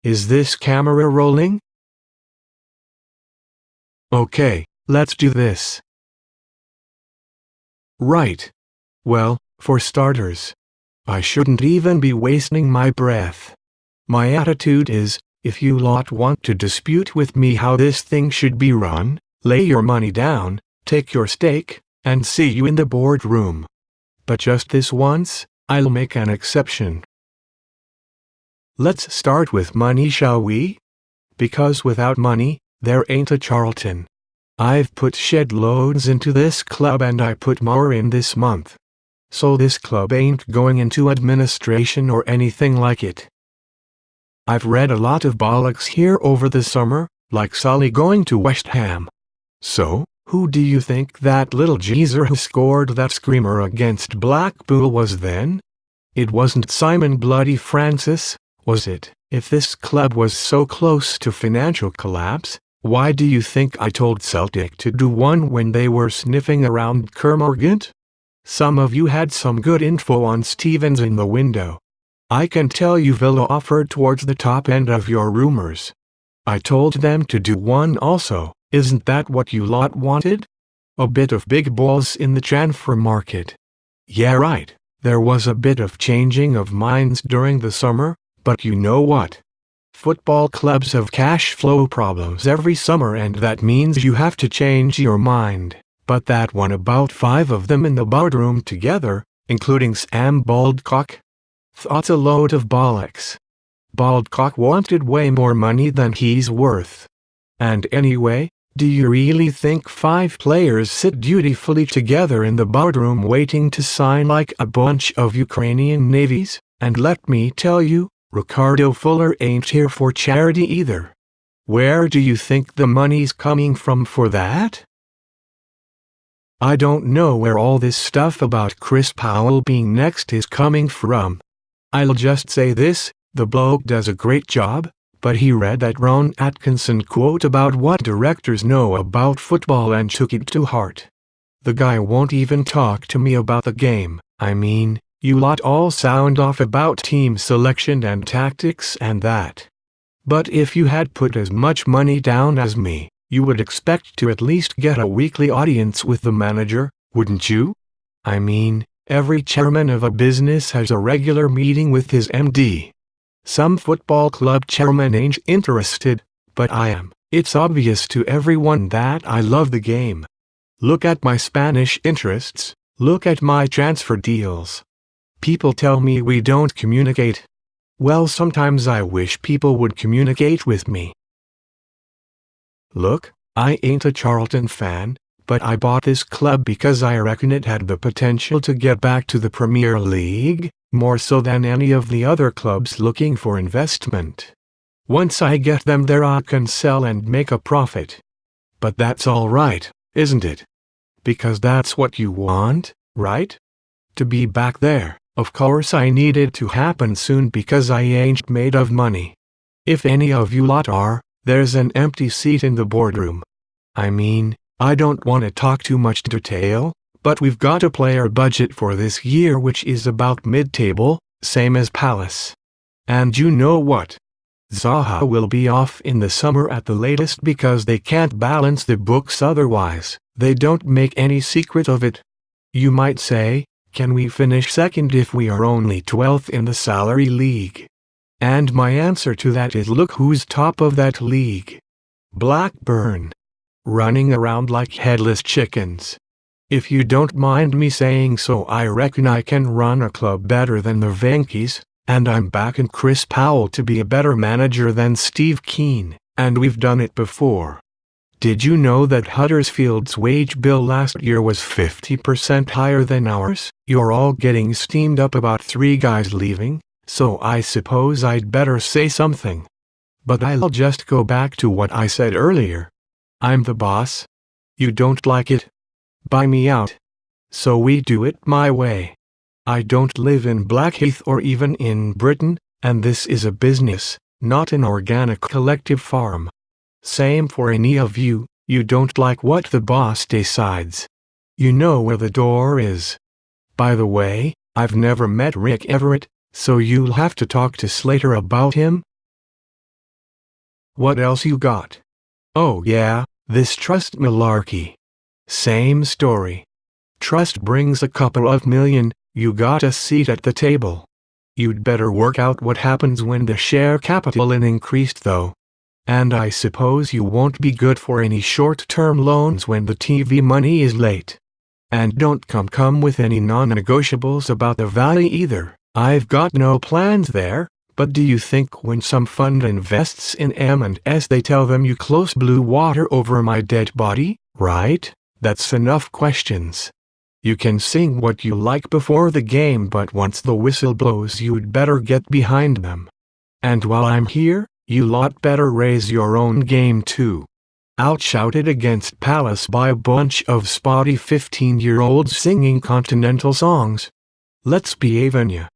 Is this camera rolling? Okay, let's do this. Right. Well, for starters, I shouldn't even be wasting my breath. My attitude is, if you lot want to dispute with me how this thing should be run, lay your money down, take your stake, and see you in the boardroom. But just this once, I'll make an exception. Let's start with money, shall we? Because without money, there ain't a Charlton. I've put shed loads into this club and I put more in this month. So this club ain't going into administration or anything like it. I've read a lot of bollocks here over the summer, like Solly going to West Ham. So, who do you think that little geezer who scored that screamer against Blackpool was then? It wasn't Simon Bloody Francis, was it? If this club was so close to financial collapse, why do you think I told Celtic to do one when they were sniffing around Kermorgant? Some of you had some good info on Stevens in the window. I can tell you Villa offered towards the top end of your rumors. I told them to do one also. Isn't that what you lot wanted? A bit of big balls in the transfer market. Yeah, right. There was a bit of changing of minds during the summer, but you know what? Football clubs have cash flow problems every summer and that means you have to change your mind. But that one about 5 of them in the boardroom together, including Sam Baldcock, thought a load of bollocks. Baldcock wanted way more money than he's worth. And anyway, do you really think 5 players sit dutifully together in the boardroom waiting to sign like a bunch of Ukrainian navies? And let me tell you, Ricardo Fuller ain't here for charity either. Where do you think the money's coming from for that? I don't know where all this stuff about Chris Powell being next is coming from. I'll just say this, the bloke does a great job, but he read that Ron Atkinson quote about what directors know about football and took it to heart. The guy won't even talk to me about the game. I mean, you lot all sound off about team selection and tactics and that. But if you had put as much money down as me, you would expect to at least get a weekly audience with the manager, wouldn't you? I mean, every chairman of a business has a regular meeting with his MD. Some football club chairman ain't interested, but I am. It's obvious to everyone that I love the game. Look at my Spanish interests, look at my transfer deals. People tell me we don't communicate. Well, sometimes I wish people would communicate with me. Look, I ain't a Charlton fan, but I bought this club because I reckon it had the potential to get back to the Premier League, more so than any of the other clubs looking for investment. Once I get them there I can sell and make a profit. But that's all right, isn't it? Because that's what you want, right? To be back there. Of course I need it to happen soon because I ain't made of money. If any of you lot are, there's an empty seat in the boardroom. I mean, I don't want to talk too much detail, but we've got a player budget for this year which is about mid-table, same as Palace. And you know what? Zaha will be off in the summer at the latest because they can't balance the books otherwise. They don't make any secret of it. You might say, can we finish second if we are only 12th in the salary league? And my answer to that is look who's top of that league. Blackburn. Running around like headless chickens. If you don't mind me saying so, I reckon I can run a club better than the Venkies, and I'm backing Chris Powell to be a better manager than Steve Keane, and we've done it before. Did you know that Huddersfield's wage bill last year was 50% higher than ours? You're all getting steamed up about 3 guys leaving, so I suppose I'd better say something. But I'll just go back to what I said earlier. I'm the boss. You don't like it? Buy me out. So we do it my way. I don't live in Blackheath or even in Britain, and this is a business, not an organic collective farm. Same for any of you, you don't like what the boss decides. You know where the door is. By the way, I've never met Rick Everett, so you'll have to talk to Slater about him. What else you got? Oh yeah, this trust malarkey. Same story. Trust brings a couple of million, you got a seat at the table. You'd better work out what happens when the share capital is increased though. And I suppose you won't be good for any short-term loans when the TV money is late. And don't come with any non-negotiables about the valley either. I've got no plans there, but do you think when some fund invests in M&S they tell them you close blue water over my dead body, right? That's enough questions. You can sing what you like before the game, but once the whistle blows you'd better get behind them. And while I'm here, you lot better raise your own game too. Outshouted against Palace by a bunch of spotty 15-year-olds singing continental songs. Let's be even ya.